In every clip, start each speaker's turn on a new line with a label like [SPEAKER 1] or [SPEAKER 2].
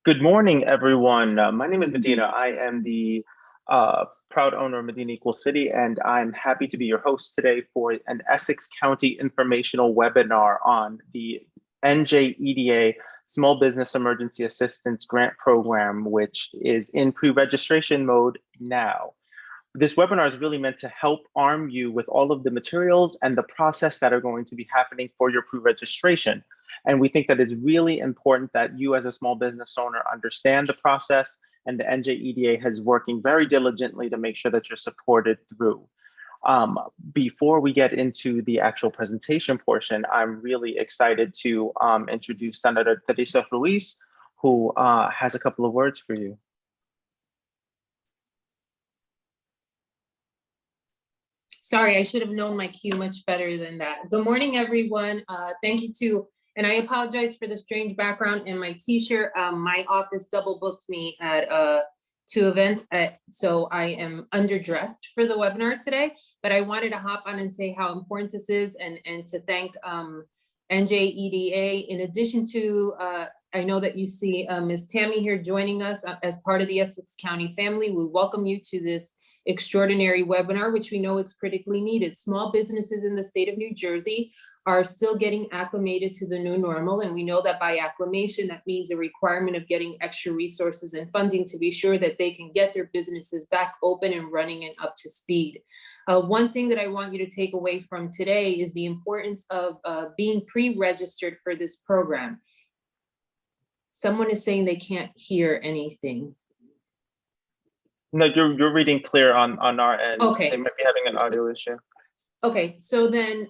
[SPEAKER 1] Good morning, everyone. My name is Medina. I am the proud owner of Medina Equal City, and I'm happy to be your host today for an Essex County informational webinar on the NJEDA Small Business Emergency Assistance Grant Program, which is in pre-registration mode now. This webinar is really meant to help arm you with all of the materials and the process that are going to be happening for your pre-registration. And we think that it's really important that you as a small business owner understand the process, and the NJEDA has working very diligently to make sure that you're supported through. Before we get into the actual presentation portion, I'm really excited to introduce Senator Teresa Ruiz, who has a couple of words for you.
[SPEAKER 2] Sorry, I should have known my cue much better than that. Good morning, everyone. Thank you to, and I apologize for the strange background in my t-shirt. My office double booked me at 2 events, so I am underdressed for the webinar today, but I wanted to hop on and say how important this is and to thank NJEDA. In addition to, I know that you see Ms. Tammy here joining us as part of the Essex County family. We welcome you to this extraordinary webinar, which we know is critically needed. Small businesses in the state of New Jersey are still getting acclimated to the new normal. And we know that by acclimation, that means a requirement of getting extra resources and funding to be sure that they can get their businesses back open and running and up to speed. One thing that I want you to take away from today is the importance of being pre-registered for this program. Someone is saying they can't hear anything.
[SPEAKER 1] No, you're reading clear on our end.
[SPEAKER 2] Okay.
[SPEAKER 1] They might be having an audio issue.
[SPEAKER 2] Okay, so then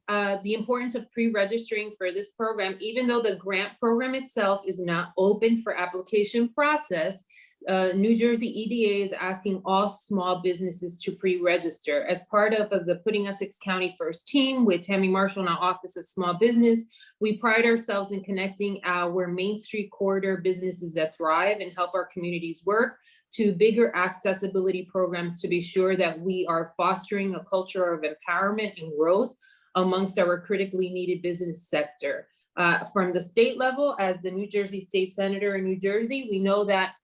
[SPEAKER 2] the importance of pre-registering for this program, even though the grant program itself is not open for application process, New Jersey EDA is asking all small businesses to pre-register. As part of the Putting Essex County First team with Tammy Marshall in our Office of Small Business, we pride ourselves in connecting our Main Street corridor businesses that thrive and help our communities work to bigger accessibility programs to be sure that we are fostering a culture of empowerment and growth amongst our critically needed business sector. From the state level, as the New Jersey State Senator in New Jersey, we know that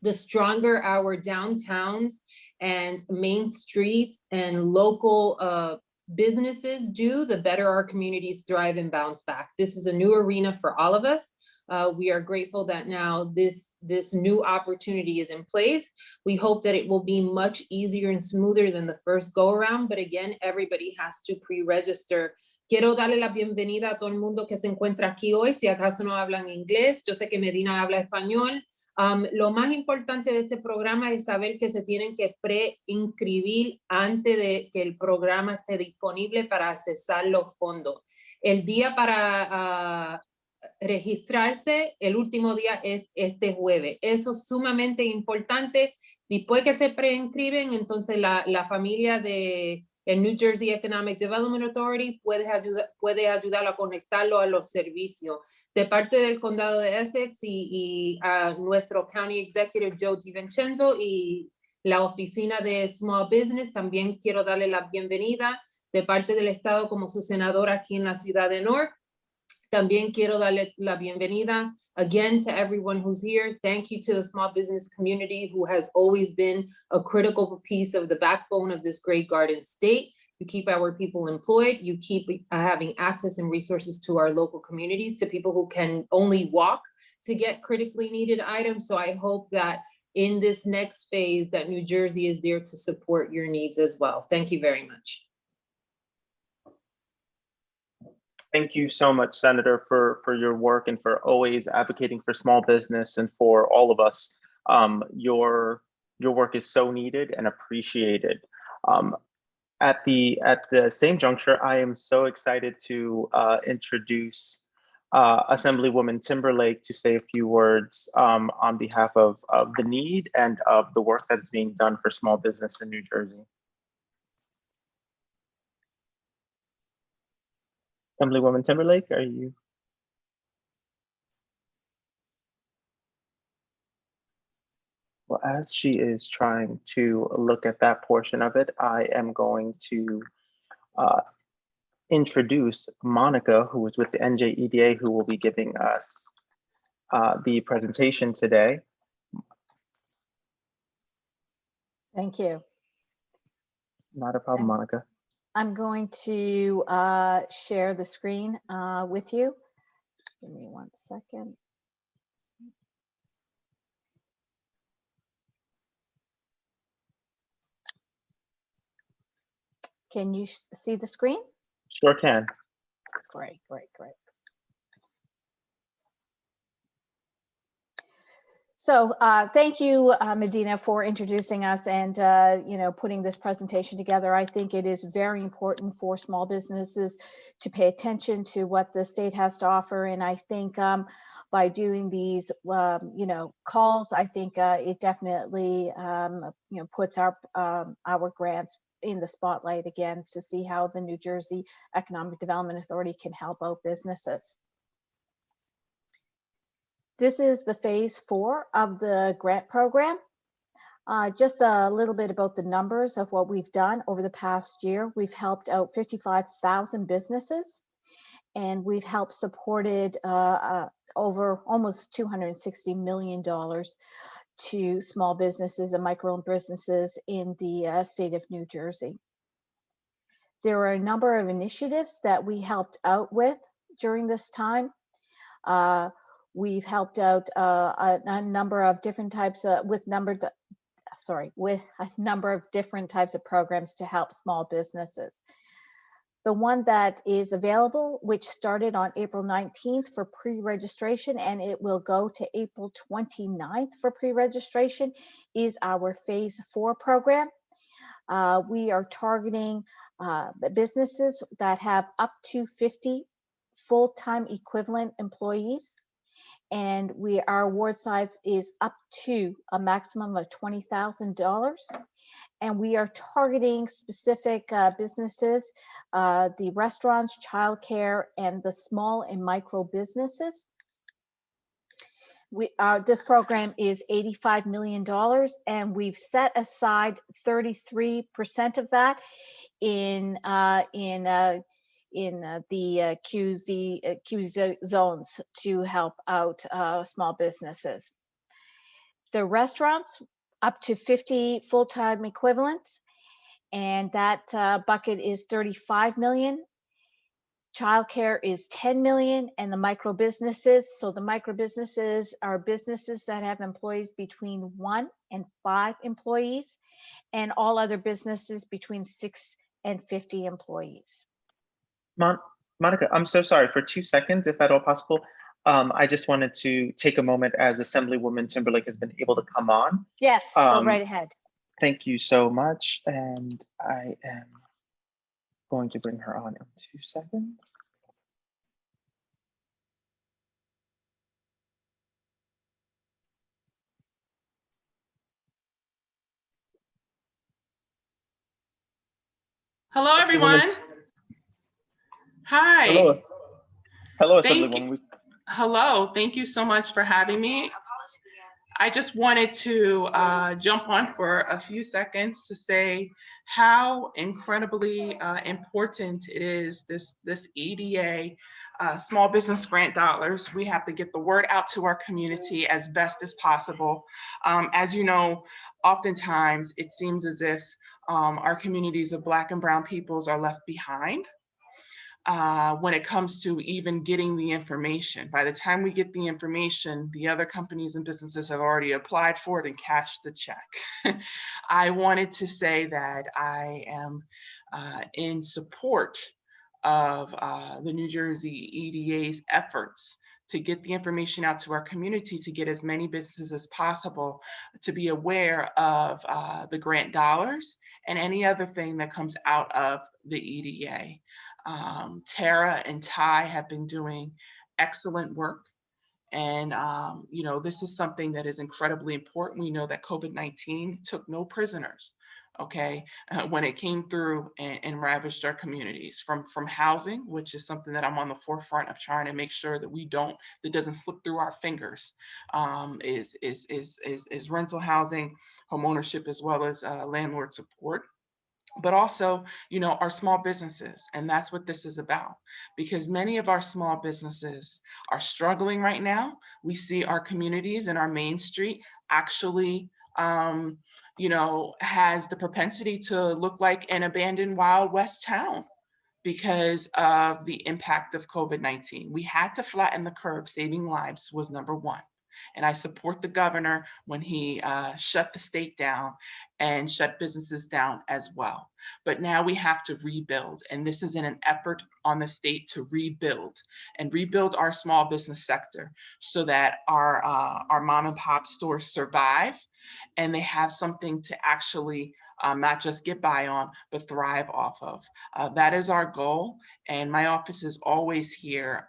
[SPEAKER 2] the stronger our downtowns and main streets and local businesses do, the better our communities thrive and bounce back. This is a new arena for all of us. We are grateful that now this new opportunity is in place. We hope that it will be much easier and smoother than the first go around, but again, everybody has to pre-register. Quiero darle la bienvenida a todo el mundo que se encuentra aquí hoy, si acaso no hablan inglés. Yo sé que Medina habla español. Lo más importante de este programa es saber que se tienen que pre-inscribir antes de que el programa esté disponible para accesar los fondos. El día para registrarse, el último día es este jueves. Eso es sumamente importante. Después que se preinscriben, entonces la familia de el New Jersey Economic Development Authority puede ayudar a conectarlo a los servicios. De parte del condado de Essex y a nuestro County Executive Joe DiVincenzo y la oficina de Small Business, también quiero darle la bienvenida de parte del estado como su senadora aquí en la ciudad de Newark. También quiero darle la bienvenida again to everyone who's here. Thank you to the small business community who has always been a critical piece of the backbone of this great garden state. You keep our people employed. You keep having access and resources to our local communities, to people who can only walk to get critically needed items. So I hope that in this next phase that New Jersey is there to support your needs as well. Thank you very much.
[SPEAKER 1] Thank you so much, Senator, for your work and for always advocating for small business and for all of us. Your work is so needed and appreciated. At the same juncture, I am so excited to introduce Assemblywoman Timberlake to say a few words on behalf of the need and of the work that is being done for small business in New Jersey. Assemblywoman Timberlake, are you? Well, as she is trying to look at that portion of it, I am going to introduce Monica, who is with the NJEDA, who will be giving us the presentation today.
[SPEAKER 3] Thank you.
[SPEAKER 1] Not a problem, Monica.
[SPEAKER 3] I'm going to share the screen with you. Give me 1 second. Can you see the screen?
[SPEAKER 1] Sure can.
[SPEAKER 3] Great, great, great. So thank you, Medina, for introducing us and putting this presentation together. I think it is very important for small businesses to pay attention to what the state has to offer. And I think by doing these calls, I think it definitely puts our grants in the spotlight again to see how the New Jersey Economic Development Authority can help out businesses. This is the phase 4 of the grant program. Just a little bit about the numbers of what we've done over the past year. We've helped out 55,000 businesses, and we've helped supported over almost $260 million to small businesses and micro businesses in the state of New Jersey. There are a number of initiatives that we helped out with during this time. We've helped out a number of different types of, with a number of different types of programs to help small businesses. The one that is available, which started on April 19th for pre-registration, and it will go to April 29th for pre-registration, is our phase 4 program. We are targeting businesses that have up to 50 full-time equivalent employees. And our award size is up to a maximum of $20,000. And we are targeting specific businesses, the restaurants, childcare, and the small and micro businesses. This program is $85 million, and we've set aside 33% of that in the QZ zones to help out small businesses. The restaurants, up to 50 full-time equivalents, and that bucket is 35 million. Childcare is 10 million, and the micro businesses, so the micro businesses are businesses that have employees between 1 and 5 employees, and all other businesses between 6 and 50 employees.
[SPEAKER 1] Monica, I'm so sorry, for 2 seconds, if at all possible. I just wanted to take a moment as Assemblywoman Timberlake has been able to come on.
[SPEAKER 3] Yes, go right ahead.
[SPEAKER 1] Thank you so much. And I am going to bring her on in 2 seconds.
[SPEAKER 4] Hello, everyone. Hi.
[SPEAKER 1] Hello, hello, Assemblywoman.
[SPEAKER 4] Hello, thank you so much for having me. I just wanted to jump on for a few seconds to say how incredibly important it is, this EDA, small business grant dollars. We have to get the word out to our community as best as possible. As you know, oftentimes it seems as if our communities of Black and Brown peoples are left behind when it comes to even getting the information. By the time we get the information, the other companies and businesses have already applied for it and cashed the check. I wanted to say that I am in support of the New Jersey EDA's efforts to get the information out to our community, to get as many businesses as possible to be aware of the grant dollars and any other thing that comes out of the EDA. Tara and Ty have been doing excellent work. And, this is something that is incredibly important. We know that COVID-19 took no prisoners, okay, when it came through and ravaged our communities from housing, which is something that I'm on the forefront of trying to make sure that that doesn't slip through our fingers, is rental housing, homeownership, as well as landlord support. but also, you know, our small businesses. And that's what this is about, because many of our small businesses are struggling right now. We see our communities and our main street actually, you know, has the propensity to look like an abandoned Wild West town because of the impact of COVID-19. We had to flatten the curve. Saving lives was number one. And I support the governor when he shut the state down and shut businesses down as well. But now we have to rebuild. And this is in an effort on the state to rebuild and rebuild our small business sector so that our mom and pop stores survive and they have something to actually not just get by on, but thrive off of. That is our goal. And my office is always here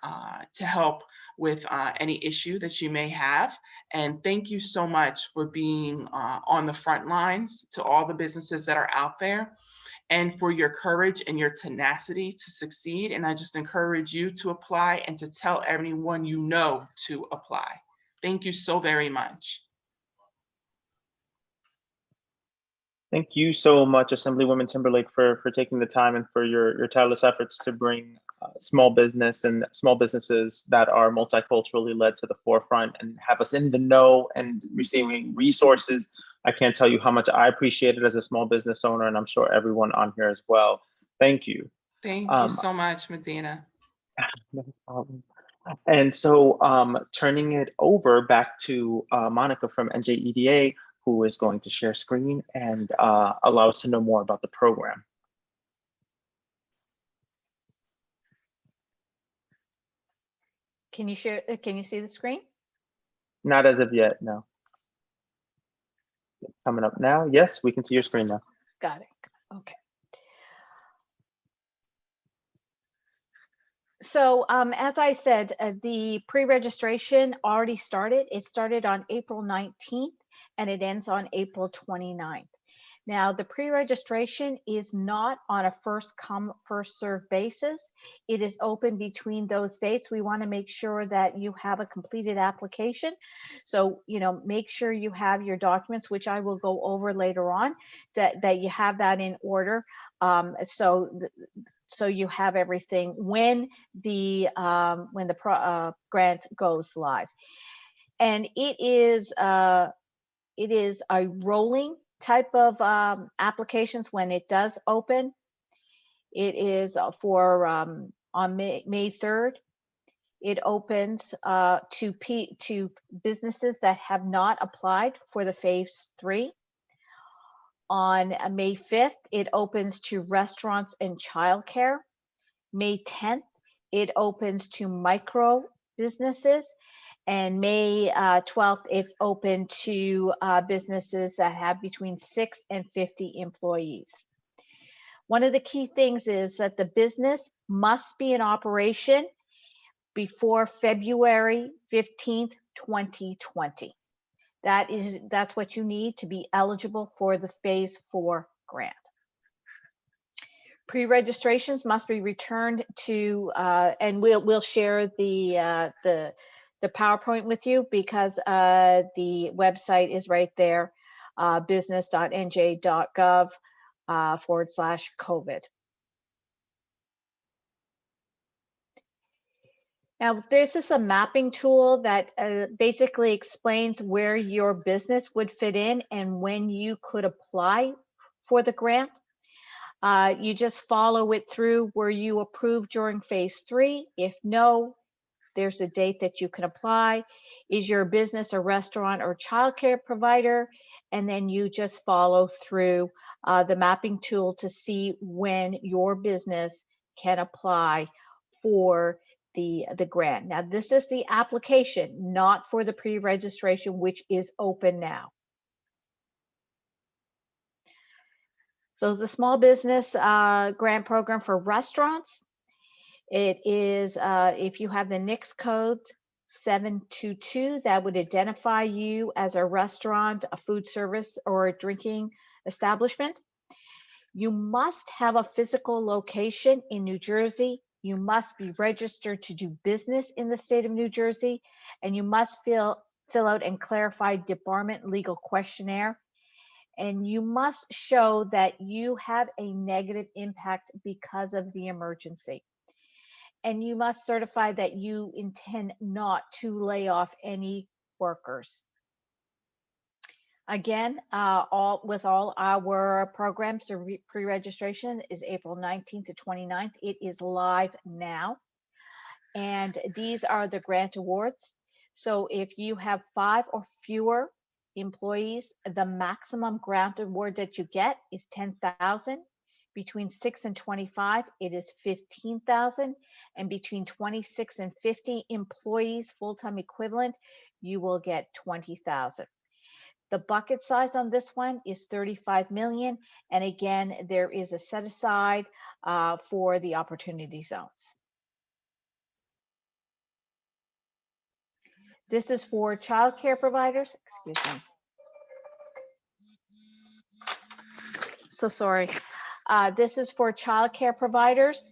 [SPEAKER 4] to help with any issue that you may have. And thank you so much for being on the front lines to all the businesses that are out there and for your courage and your tenacity to succeed. And I just encourage you to apply and to tell everyone you know to apply. Thank you so very much.
[SPEAKER 1] Thank you so much, Assemblywoman Timberlake, for taking the time and for your tireless efforts to bring small business and small businesses that are multiculturally led to the forefront and have us in the know and receiving resources. I can't tell you how much I appreciate it as a small business owner, and I'm sure everyone on here as well. Thank you.
[SPEAKER 4] Thank you so much, Medina.
[SPEAKER 1] No problem. And so turning it over back to Monica from NJEDA, who is going to share screen and allow us to know more about the program.
[SPEAKER 3] Can you share? Can you see the screen?
[SPEAKER 1] Not as of yet, no. Coming up now. Yes, we can see your screen now.
[SPEAKER 3] Got it. Okay. So as I said, the pre-registration already started. It started on April 19th and it ends on April 29th. Now, the pre-registration is not on a first come, first served basis. It is open between those dates. We want to make sure that you have a completed application. So, you know, make sure you have your documents, which I will go over later on, that you have that in order. So you have everything when the grant goes live. And it is a rolling type of applications when it does open. It is for on May 3rd. It opens to businesses that have not applied for the phase 3. On May 5th, it opens to restaurants and childcare. May 10th, it opens to micro businesses. And May 12th, it's open to businesses that have between 6 and 50 employees. One of the key things is that the business must be in operation before February 15th, 2020. That's what you need to be eligible for the phase 4 grant. Pre-registrations must be returned to, and we'll share the PowerPoint with you because the website is right there, business.nj.gov/COVID. Now, this is a mapping tool that basically explains where your business would fit in and when you could apply for the grant. You just follow it through. Were you approved during phase 3? If no, there's a date that you can apply. Is your business a restaurant or childcare provider? And then you just follow through the mapping tool to see when your business can apply for the grant. Now, this is the application, not for the pre-registration, which is open now. So the small business grant program for restaurants, it is, if you have the NICS code 722, that would identify you as a restaurant, a food service, or a drinking establishment. You must have a physical location in New Jersey. You must be registered to do business in the state of New Jersey, and you must fill out and clarify debarment legal questionnaire. And you must show that you have a negative impact because of the emergency. And you must certify that you intend not to lay off any workers. Again, all our programs, the pre-registration is April 19th to 29th. It is live now. And these are the grant awards. So if you have 5 or fewer employees, the maximum grant award that you get is $10,000. Between 6 and 25, it is $15,000. And between 26 and 50 employees, full-time equivalent, you will get $20,000. The bucket size on this one is 35 million. And again, there is a set aside for the opportunity zones. This is for childcare providers. Excuse me. So sorry. This is for childcare providers.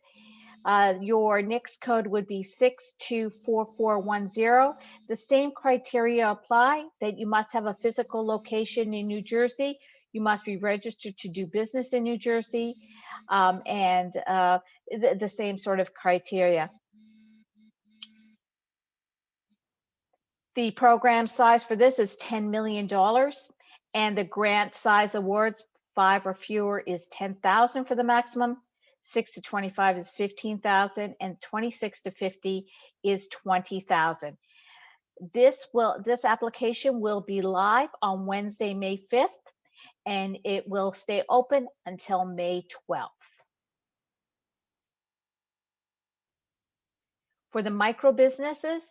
[SPEAKER 3] Your NICS code would be 624410. The same criteria apply, that you must have a physical location in New Jersey. You must be registered to do business in New Jersey, and the same sort of criteria. The program size for this is $10 million, and the grant size awards, 5 or fewer, is $10,000 for the maximum. 6 to 25 is $15,000, and 26 to 50 is $20,000. This application will be live on Wednesday, May 5th, and it will stay open until May 12th. For the micro businesses,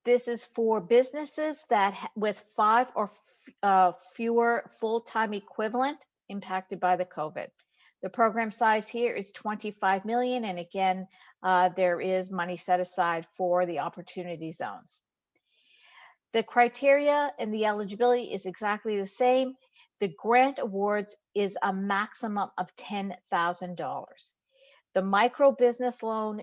[SPEAKER 3] this is for businesses that with 5 or fewer full-time equivalent impacted by the COVID. The program size here is 25 million, and again, there is money set aside for the opportunity zones. The criteria and the eligibility is exactly the same. The grant awards is a maximum of $10,000. The micro business loan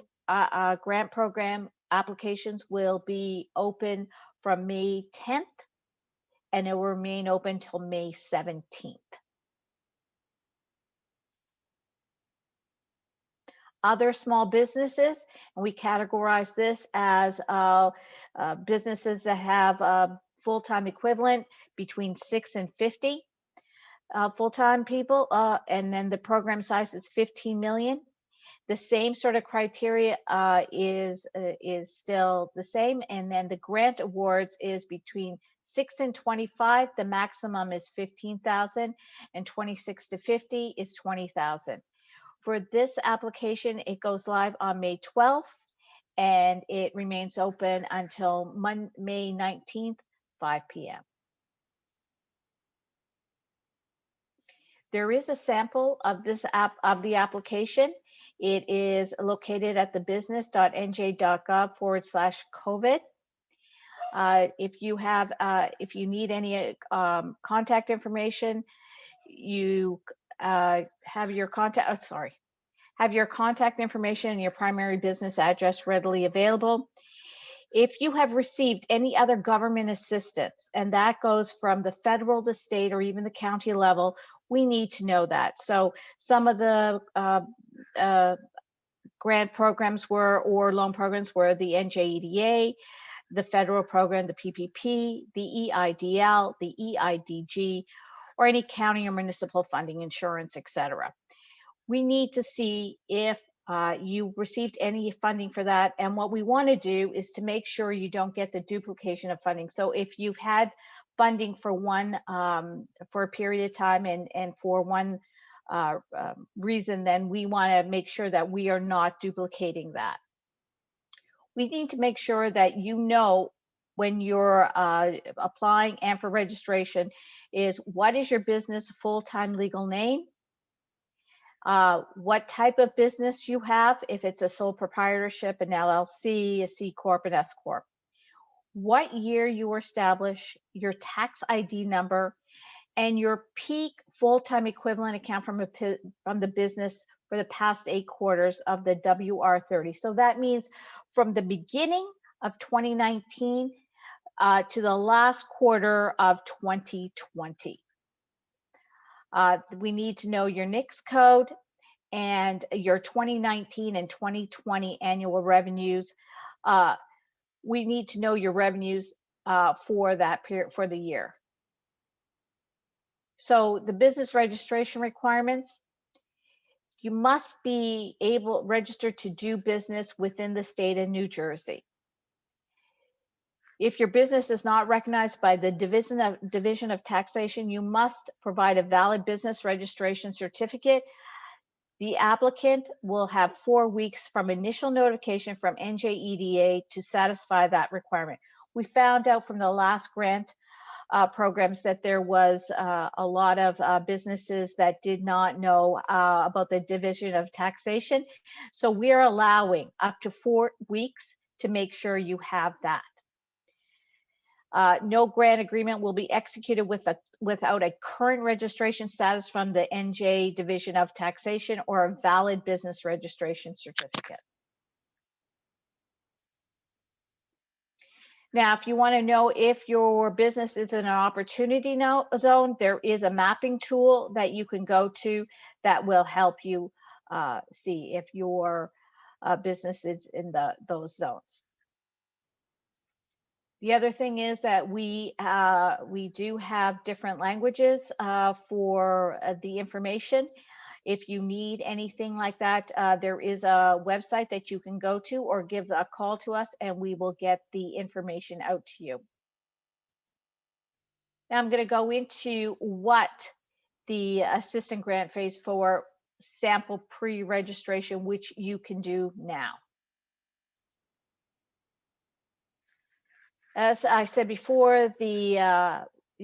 [SPEAKER 3] grant program applications will be open from May 10th, and it will remain open till May 17th. Other small businesses, and we categorize this as businesses that have full-time equivalent between 6 and 50 full-time people, and then the program size is 15 million. The same sort of criteria is still the same, and then the grant awards is between 6 and 25. The maximum is 15,000, and 26 to 50 is 20,000. For this application, it goes live on May 12th, and it remains open until May 19th, 5 p.m. There is a sample of this the application. It is located at the business.nj.gov/COVID. If you need any contact information, you have your contact information and your primary business address readily available. If you have received any other government assistance, and that goes from the federal, the state, or even the county level, we need to know that. So some of the grant programs or loan programs were the NJEDA, the federal program, the PPP, the EIDL, the EIDG, or any county or municipal funding, insurance, etc. We need to see if you received any funding for that. And what we want to do is to make sure you don't get the duplication of funding. So if you've had funding for one for a period of time and for one reason, then we want to make sure that we are not duplicating that. We need to make sure that you know when you're applying and for registration is what is your business full-time legal name, what type of business you have, if it's a sole proprietorship, an LLC, a C Corp, an S Corp, what year you were established, your tax ID number, and your peak full-time equivalent account from the business for the past 8 quarters of the WR30. So that means from the beginning of 2019 to the last quarter of 2020. We need to know your NICS code and your 2019 and 2020 annual revenues. We need to know your revenues for that period, for the year. So the business registration requirements, you must be registered to do business within the state of New Jersey. If your business is not recognized by the Division of Taxation, you must provide a valid business registration certificate. The applicant will have 4 weeks from initial notification from NJEDA to satisfy that requirement. We found out from the last grant programs that there was a lot of businesses that did not know about the Division of Taxation. So we are allowing up to 4 weeks to make sure you have that. No grant agreement will be executed without a current registration status from the NJ Division of Taxation or a valid business registration certificate. Now, if you want to know if your business is in an opportunity zone, there is a mapping tool that you can go to that will help you see if your business is in those zones. The other thing is that we do have different languages for the information. If you need anything like that, there is a website that you can go to or give a call to us and we will get the information out to you. Now I'm going to go into what the assistant grant phase for sample pre-registration, which you can do now. As I said before, the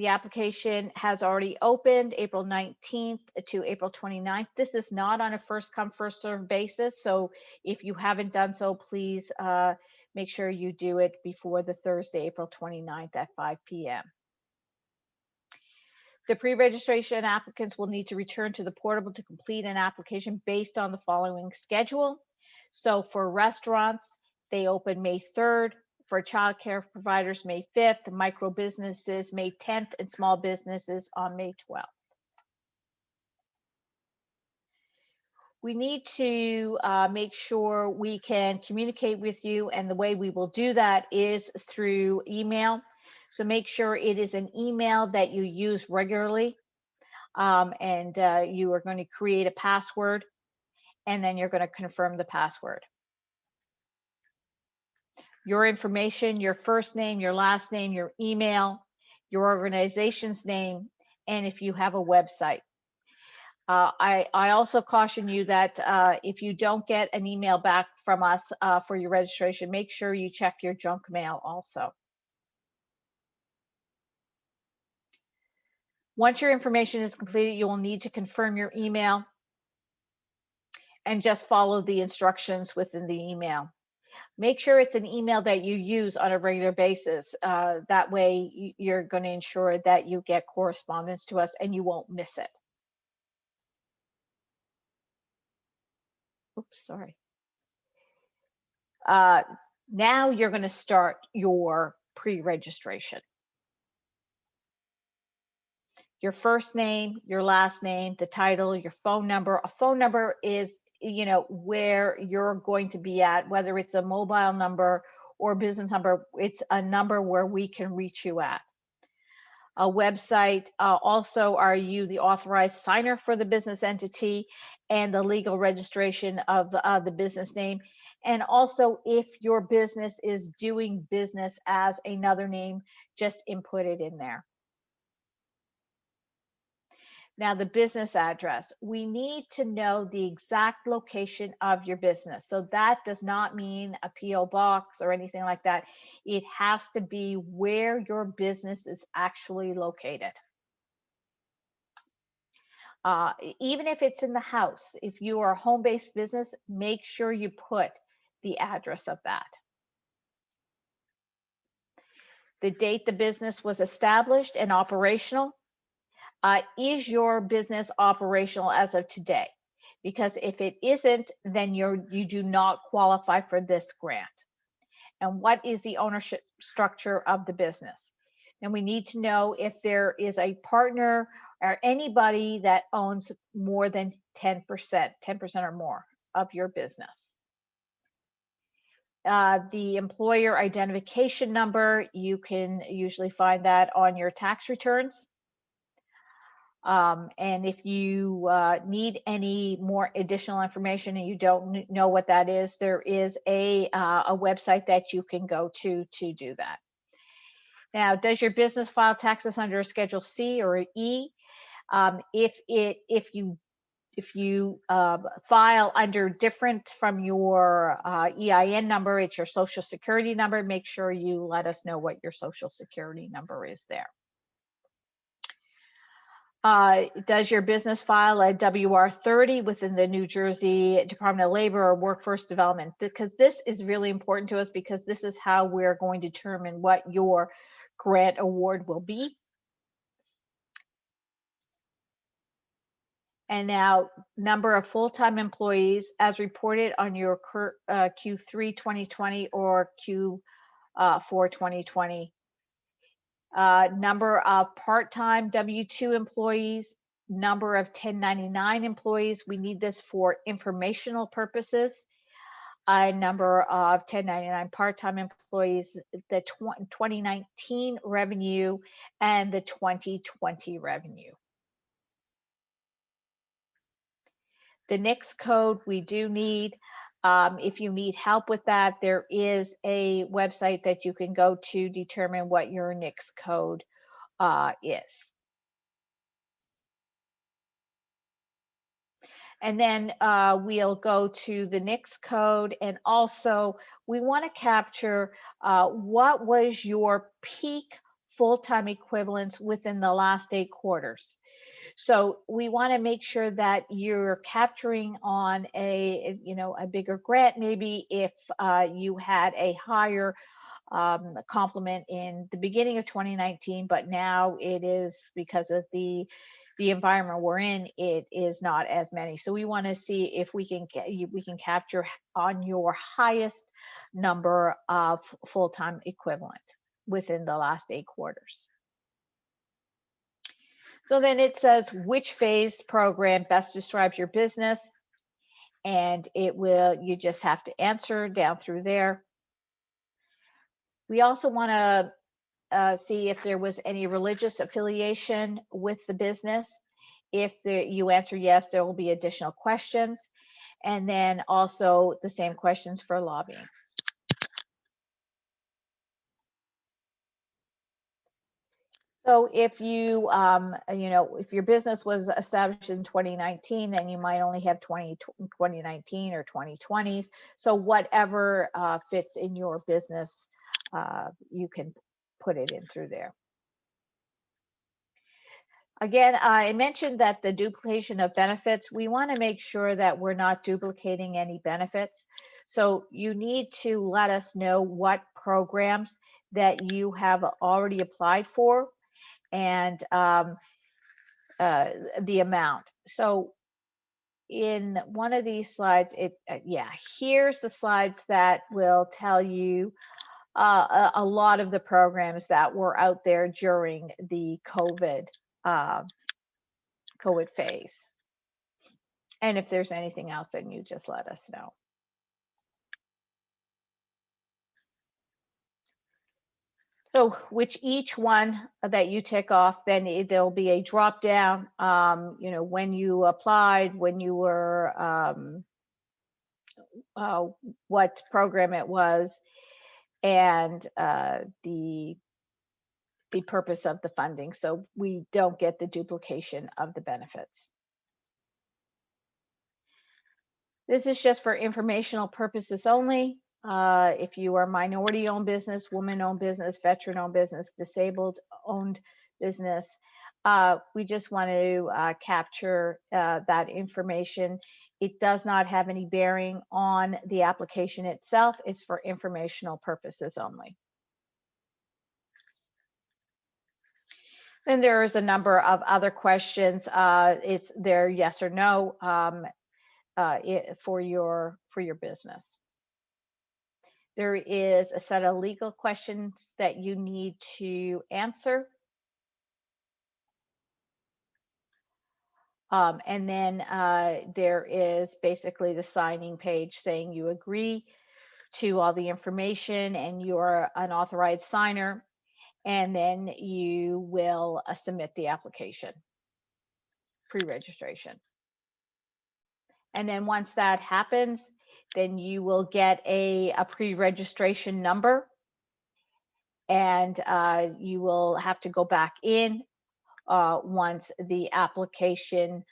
[SPEAKER 3] application has already opened April 19th to April 29th. This is not on a first come, first served basis. So if you haven't done so, please make sure you do it before the Thursday, April 29th at 5 p.m. The pre-registration applicants will need to return to the portal to complete an application based on the following schedule. So for restaurants, they open May 3rd. For childcare providers, May 5th, micro businesses, May 10th, and small businesses on May 12th. We need to make sure we can communicate with you, and the way we will do that is through email. So make sure it is an email that you use regularly, and you are going to create a password, and then you're going to confirm the password. Your information, your first name, your last name, your email, your organization's name, and if you have a website. I also caution you that if you don't get an email back from us for your registration, make sure you check your junk mail also. Once your information is completed, you will need to confirm your email and just follow the instructions within the email. Make sure it's an email that you use on a regular basis. That way you're going to ensure that you get correspondence to us and you won't miss it. Oops, sorry. Now you're going to start your pre-registration. Your first name, your last name, the title, your phone number. A phone number is where you're going to be at, whether it's a mobile number or business number, it's a number where we can reach you at. A website, also, are you the authorized signer for the business entity, and the legal registration of the business name. And also, if your business is doing business as another name, just input it in there. Now, the business address, we need to know the exact location of your business. So that does not mean a PO box or anything like that. It has to be where your business is actually located. Even if it's in the house, if you are a home-based business, make sure you put the address of that. The date the business was established and operational. Is your business operational as of today? Because if it isn't, then you do not qualify for this grant. And what is the ownership structure of the business? And we need to know if there is a partner or anybody that owns more than 10%, 10% or more of your business. The employer identification number, you can usually find that on your tax returns. And if you need any more additional information and you don't know what that is, there is a website that you can go to do that. Now, does your business file taxes under a Schedule C or an E? If you file under different from your EIN number, it's your Social Security number, make sure you let us know what your Social Security number is there. Does your business file a WR-30 within the New Jersey Department of Labor or Workforce Development? Because this is really important to us, because this is how we're going to determine what your grant award will be. And now, number of full-time employees as reported on your Q3 2020 or Q4 2020. Number of part-time W-2 employees, number of 1099 employees. We need this for informational purposes. Number of 1099 part-time employees, the 2019 revenue and the 2020 revenue. The NICS code we do need. If you need help with that, there is a website that you can go to determine what your NICS code is. And then we'll go to the NICS code, and also we want to capture what was your peak full-time equivalents within the last 8 quarters. So we want to make sure that you're capturing on a bigger grant, maybe if you had a higher complement in the beginning of 2019, but now it is, because of the environment we're in, it is not as many. So we want to see if we can capture on your highest number of full-time equivalent within the last 8 quarters. So then it says which phase program best describes your business, and you just have to answer down through there. We also want to see if there was any religious affiliation with the business. If you answer yes, there will be additional questions, and then also the same questions for lobbying. So if if your business was established in 2019, then you might only have 2019 or 2020s. So whatever fits in your business, you can put it in through there. Again, I mentioned that the duplication of benefits, we want to make sure that we're not duplicating any benefits. So you need to let us know what programs that you have already applied for, and the amount. So in one of these slides, here's the slides that will tell you a lot of the programs that were out there during the COVID phase. And if there's anything else, then you just let us know. So which each one that you tick off, then there'll be a drop down, when you applied, when you were, what program it was, and the purpose of the funding. So we don't get the duplication of the benefits. This is just for informational purposes only. If you are minority-owned business, woman-owned business, veteran-owned business, disabled-owned business, we just want to capture that information. It does not have any bearing on the application itself. It's for informational purposes only. Then there is a number of other questions. It's there, yes or no, for your business. There is a set of legal questions that you need to answer. And then there is basically the signing page saying you agree to all the information and you're an authorized signer. And then you will submit the application, pre-registration. And then once that happens, then you will get a pre-registration number, and you will have to go back in once the application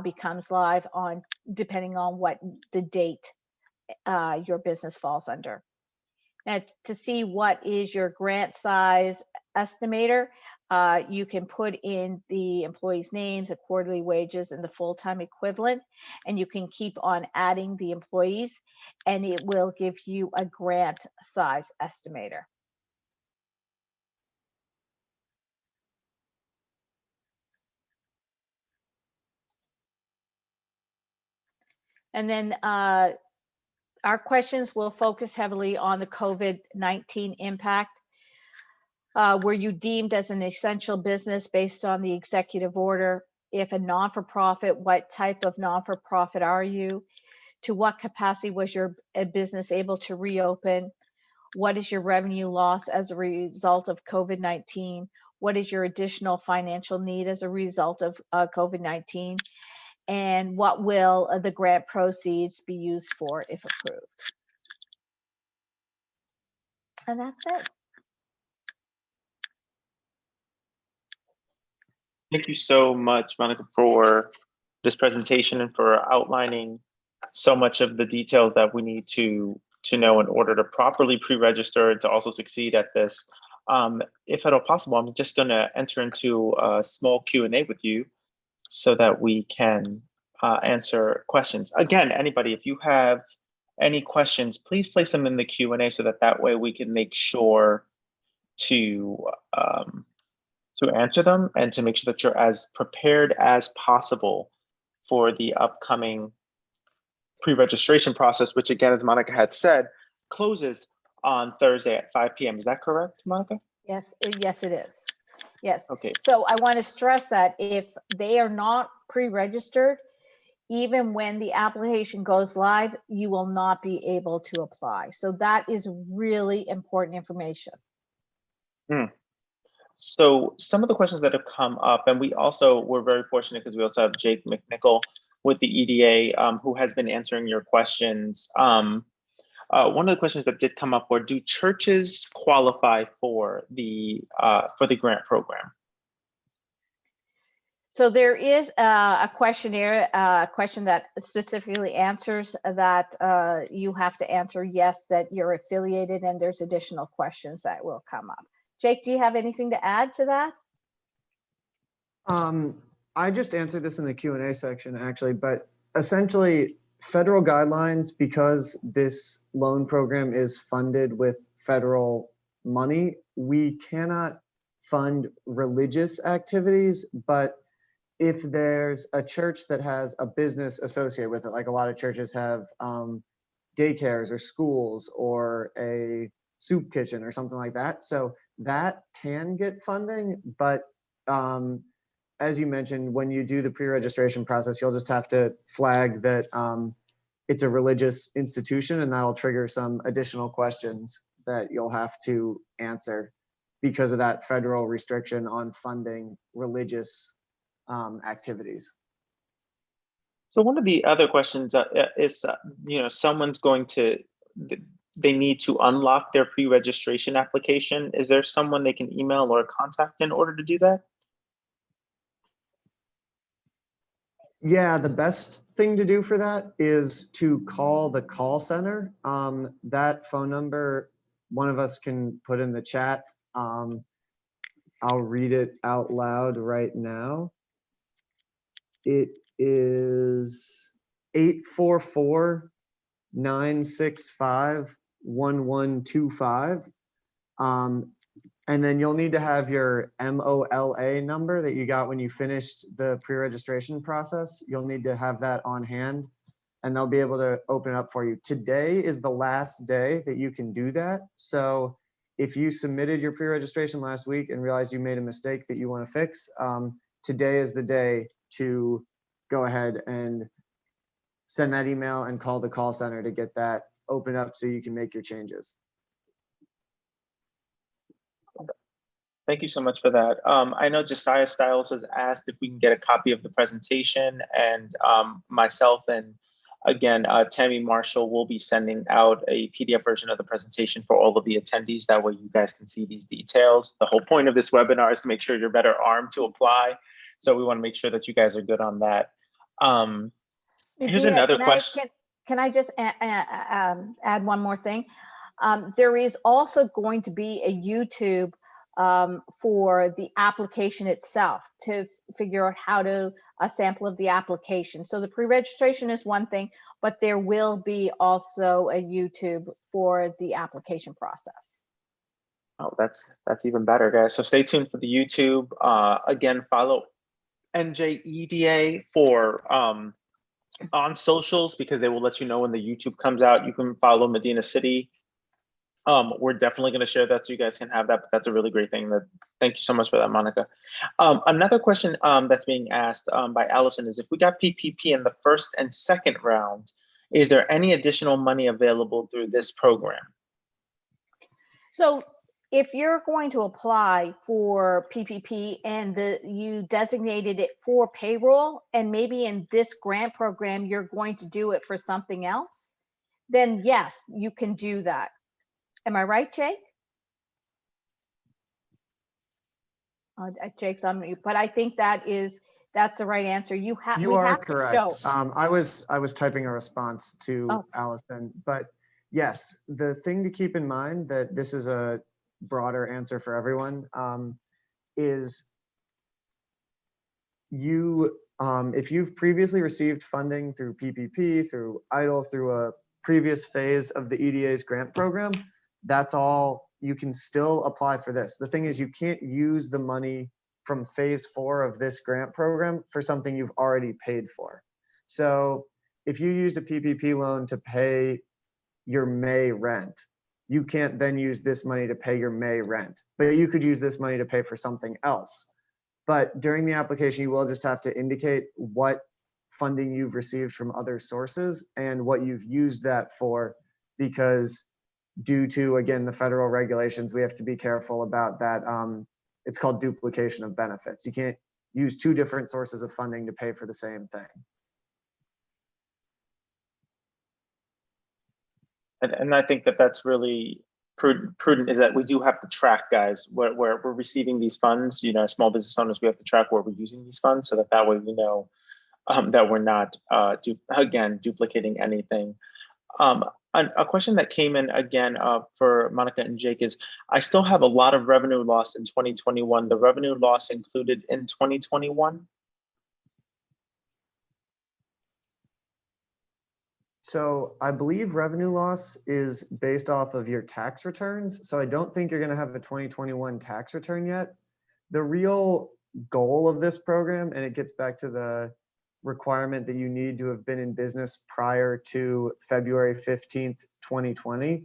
[SPEAKER 3] becomes live, on depending on what the date your business falls under. And to see what is your grant size estimator, you can put in the employees' names, the quarterly wages, and the full-time equivalent, and you can keep on adding the employees, and it will give you a grant size estimator. And then our questions will focus heavily on the COVID-19 impact. Were you deemed as an essential business based on the executive order? If a non-for-profit, what type of non-for-profit are you? To what capacity was your business able to reopen? What is your revenue loss as a result of COVID-19? What is your additional financial need as a result of COVID-19? And what will the grant proceeds be used for if approved? And that's it.
[SPEAKER 1] Thank you so much, Monica, for this presentation and for outlining so much of the details that we need to know in order to properly pre-register and to also succeed at this. If at all possible, I'm just going to enter into a small Q&A with you so that we can answer questions. Again, anybody, if you have any questions, please place them in the Q&A so that way we can make sure to answer them and to make sure that you're as prepared as possible for the upcoming pre-registration process, which again, as Monica had said, closes on Thursday at 5 p.m. Is that correct, Monica?
[SPEAKER 3] Yes, yes, it is. Yes.
[SPEAKER 1] Okay.
[SPEAKER 3] So I want to stress that if they are not pre-registered, even when the application goes live, you will not be able to apply. So that is really important information.
[SPEAKER 1] So some of the questions that have come up, and we're very fortunate because we also have Jake McNichol with the EDA who has been answering your questions. One of the questions that did come up were, do churches qualify for the grant program?
[SPEAKER 3] So there is a questionnaire, question that specifically answers that you have to answer yes, that you're affiliated, and there's additional questions that will come up. Jake, do you have anything to add to that?
[SPEAKER 5] I just answered this in the Q&A section actually, but essentially federal guidelines, because this loan program is funded with federal money, we cannot fund religious activities, but if there's a church that has a business associated with it, like a lot of churches have daycares or schools or a soup kitchen or something like that. So that can get funding, but as you mentioned, when you do the pre-registration process, you'll just have to flag that it's a religious institution, and that'll trigger some additional questions that you'll have to answer because of that federal restriction on funding religious activities.
[SPEAKER 1] So one of the other questions is, someone's they need to unlock their pre-registration application. Is there someone they can email or contact in order to do that?
[SPEAKER 5] Yeah, the best thing to do for that is to call the call center. That phone number, one of us can put in the chat. I'll read it out loud right now. It is 844-965-1125. And then you'll need to have your MOLA number that you got when you finished the pre-registration process. You'll need to have that on hand, and they'll be able to open it up for you. Today is the last day that you can do that. So if you submitted your pre-registration last week and realized you made a mistake that you want to fix, today is the day to go ahead and send that email and call the call center to get that opened up so you can make your changes.
[SPEAKER 1] Thank you so much for that. I know Josiah Styles has asked if we can get a copy of the presentation, and myself and again, Tammy Marshall will be sending out a PDF version of the presentation for all of the attendees. That way you guys can see these details. The whole point of this webinar is to make sure you're better armed to apply. So we want to make sure that you guys are good on that. Here's
[SPEAKER 3] Medina,
[SPEAKER 1] another question.
[SPEAKER 3] Can I just add one more thing? There is also going to be a YouTube for the application itself to figure out how to a sample of the application. So the pre-registration is one thing, but there will be also a YouTube for the application process.
[SPEAKER 1] Oh, that's even better, guys. So stay tuned for the YouTube. Again, follow NJEDA for on socials, because they will let you know when the YouTube comes out. You can follow Medina City. We're definitely going to share that so you guys can have that, but that's a really great thing. Thank you so much for that, Monica. Another question that's being asked by Allison is, if we got PPP in the first and second round, is there any additional money available through this program?
[SPEAKER 3] So if you're going to apply for PPP and you designated it for payroll, and maybe in this grant program, you're going to do it for something else, then yes, you can do that. Am I right, Jake? Jake's on mute, but I think that's the right answer. You
[SPEAKER 5] are
[SPEAKER 3] have
[SPEAKER 5] correct.
[SPEAKER 3] to show.
[SPEAKER 5] I was typing a response to Allison, but yes, the thing to keep in mind, that this is a broader answer for everyone, is if you've previously received funding through PPP, through EIDL, through a previous phase of the EDA's grant program, that's all. You can still apply for this. The thing is, you can't use the money from phase 4 of this grant program for something you've already paid for. So if you used a PPP loan to pay your May rent, you can't then use this money to pay your May rent, but you could use this money to pay for something else. But during the application, you will just have to indicate what funding you've received from other sources and what you've used that for, because due to, again, the federal regulations, we have to be careful about that. It's called duplication of benefits. You can't use 2 different sources of funding to pay for the same thing.
[SPEAKER 1] And I think that that's really prudent, is that we do have to track, guys, where we're receiving these funds. You know, as small business owners, we have to track where we're using these funds, so that way we know that we're not, duplicating anything. A question that came in again for Monica and Jake is, I still have a lot of revenue loss in 2021. The revenue loss included in 2021?
[SPEAKER 5] So I believe revenue loss is based off of your tax returns. So I don't think you're going to have a 2021 tax return yet. The real goal of this program, and it gets back to the requirement that you need to have been in business prior to February 15th, 2020,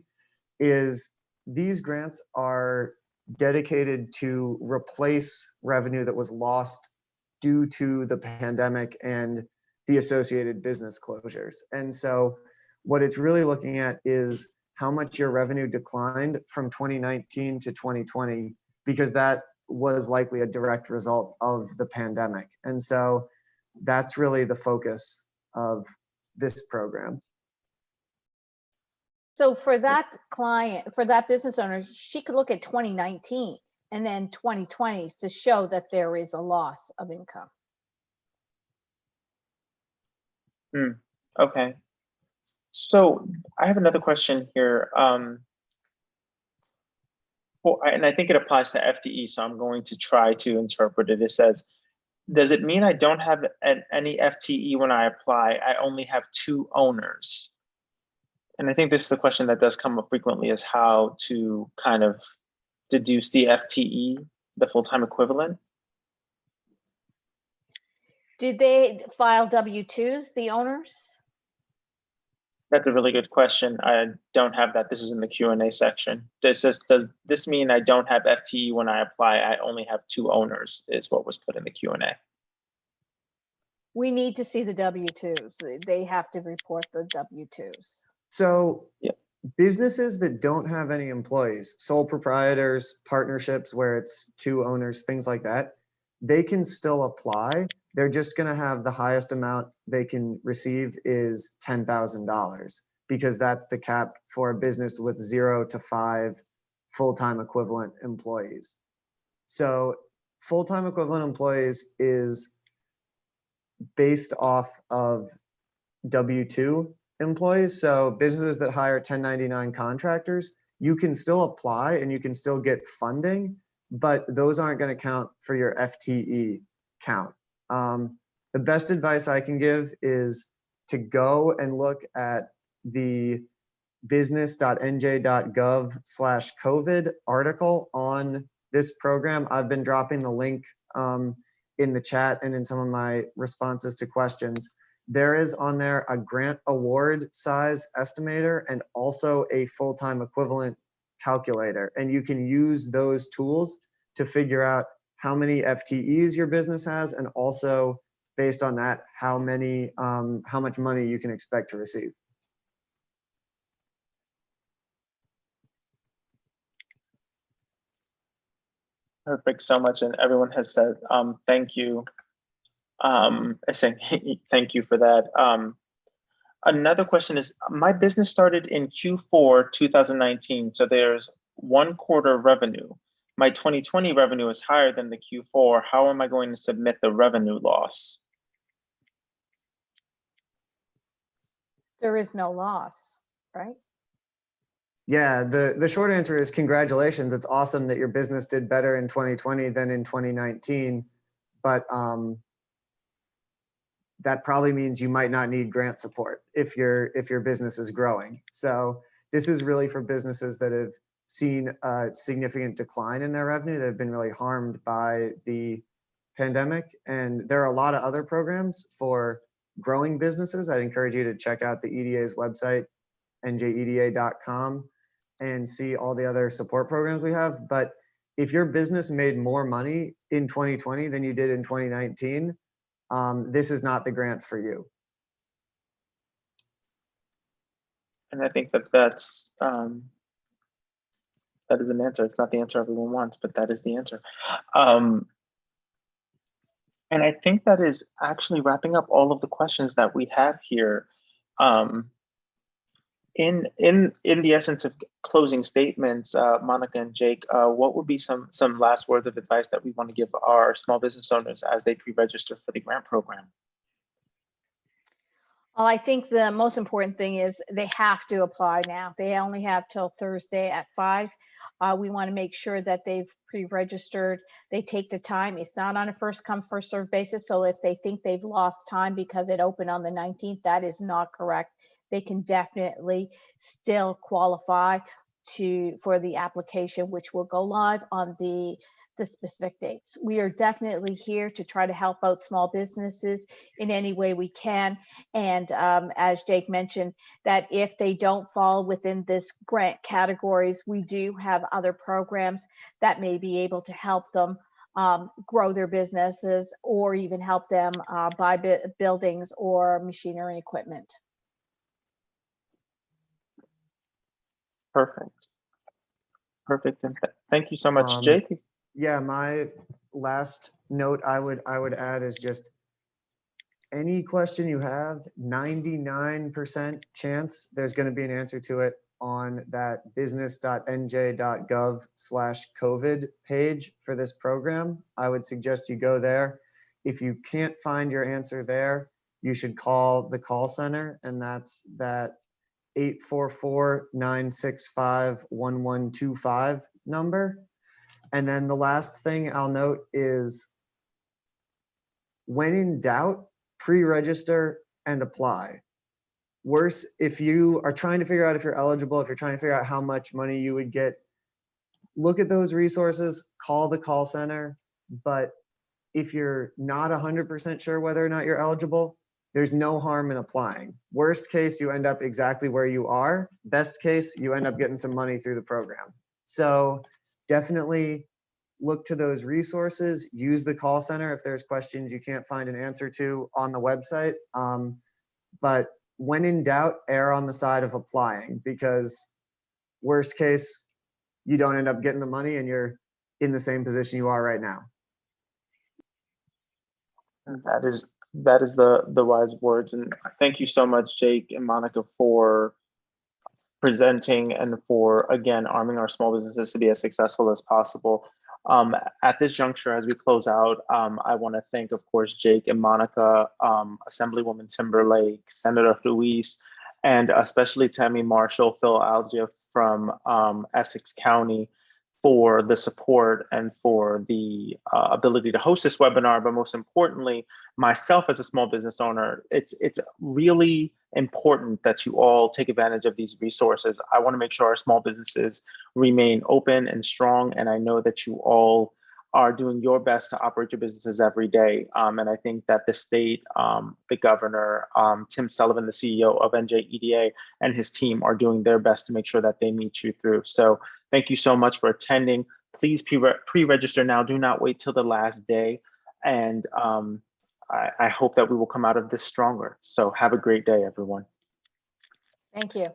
[SPEAKER 5] is these grants are dedicated to replace revenue that was lost due to the pandemic and the associated business closures. And so what it's really looking at is how much your revenue declined from 2019 to 2020, because that was likely a direct result of the pandemic. And so that's really the focus of this program.
[SPEAKER 3] So for that client, for that business owner, she could look at 2019 and then 2020s to show that there is a loss of income.
[SPEAKER 1] Okay. So I have another question here. And I think it applies to FTE, so I'm going to try to interpret it. It says, does it mean I don't have any FTE when I apply? I only have 2 owners. And I think this is a question that does come up frequently, is how to kind of deduce the FTE, the full-time equivalent.
[SPEAKER 3] Did they file W-2s, the owners?
[SPEAKER 1] That's a really good question. I don't have that. This is in the Q&A section. Does this mean I don't have FTE when I apply? I only have 2 owners, is what was put in the Q&A.
[SPEAKER 3] We need to see the W-2s. They have to report the W-2s.
[SPEAKER 5] So
[SPEAKER 1] Yeah.
[SPEAKER 5] businesses that don't have any employees, sole proprietors, partnerships where it's 2 owners, things like that, they can still apply. They're just going to have the highest amount they can receive is $10,000 because that's the cap for a business with 0 to 5 full-time equivalent employees. So full-time equivalent employees is based off of W-2 employees. So businesses that hire 1099 contractors, you can still apply and you can still get funding, but those aren't going to count for your FTE count. The best advice I can give is to go and look at the business.nj.gov/COVID article on this program. I've been dropping the link in the chat and in some of my responses to questions. There is on there a grant award size estimator and also a full-time equivalent calculator. And you can use those tools to figure out how many FTEs your business has, and also based on that, how much money you can expect to receive.
[SPEAKER 1] Perfect, so much, and everyone has said thank you. Saying thank you for that. Another question is, my business started in Q4 2019, so there's 1 quarter of revenue. My 2020 revenue is higher than the Q4. How am I going to submit the revenue loss?
[SPEAKER 3] There is no loss, right?
[SPEAKER 5] Yeah, the short answer is congratulations. It's awesome that your business did better in 2020 than in 2019, but that probably means you might not need grant support if your business is growing. So this is really for businesses that have seen a significant decline in their revenue, that have been really harmed by the pandemic. And there are a lot of other programs for growing businesses. I'd encourage you to check out the EDA's website, njeda.com, and see all the other support programs we have. But if your business made more money in 2020 than you did in 2019, this is not the grant for you.
[SPEAKER 1] And I think that that is an answer. It's not the answer everyone wants, but that is the answer. And I think that is actually wrapping up all of the questions that we have here. In the essence of closing statements, Monica and Jake, what would be some last words of advice that we want to give our small business owners as they pre-register for the grant program?
[SPEAKER 3] Well, I think the most important thing is they have to apply now. They only have till Thursday at 5. We want to make sure that they've pre-registered. They take the time. It's not on a first come, first served basis. So if they think they've lost time because it opened on the 19th, that is not correct. They can definitely still qualify for the application, which will go live on the specific dates. We are definitely here to try to help out small businesses in any way we can. And as Jake mentioned, that if they don't fall within this grant categories, we do have other programs that may be able to help them grow their businesses, or even help them buy buildings or machinery and equipment.
[SPEAKER 1] Perfect. And thank you so much, Jake.
[SPEAKER 5] Yeah, my last note I would add is just any question you have, 99% chance there's going to be an answer to it on that business.nj.gov/COVID page for this program. I would suggest you go there. If you can't find your answer there, you should call the call center, and that's that 844-965-1125 number. And then the last thing I'll note is, when in doubt, pre-register and apply. Worse, if you are trying to figure out if you're eligible, if you're trying to figure out how much money you would get, look at those resources, call the call center. But if you're not 100% sure whether or not you're eligible, there's no harm in applying. Worst case, you end up exactly where you are. Best case, you end up getting some money through the program. So definitely look to those resources, use the call center if there's questions you can't find an answer to on the website. But when in doubt, err on the side of applying, because worst case, you don't end up getting the money and you're in the same position you are right now.
[SPEAKER 1] That is the wise words. And thank you so much, Jake and Monica, for presenting and for, again, arming our small businesses to be as successful as possible. At this juncture, as we close out, I want to thank, of course, Jake and Monica, Assemblywoman Timberlake, Senator Ruiz, and especially Tammy Marshall, Phil Algia from Essex County for the support and for the ability to host this webinar. But most importantly, myself as a small business owner, it's really important that you all take advantage of these resources. I want to make sure our small businesses remain open and strong. And I know that you all are doing your best to operate your businesses every day. And I think that the state, the governor, Tim Sullivan, the CEO of NJEDA, and his team are doing their best to make sure that they meet you through. So thank you so much for attending. Please pre-register now. Do not wait till the last day. And I hope that we will come out of this stronger. So have a great day, everyone.
[SPEAKER 3] Thank you.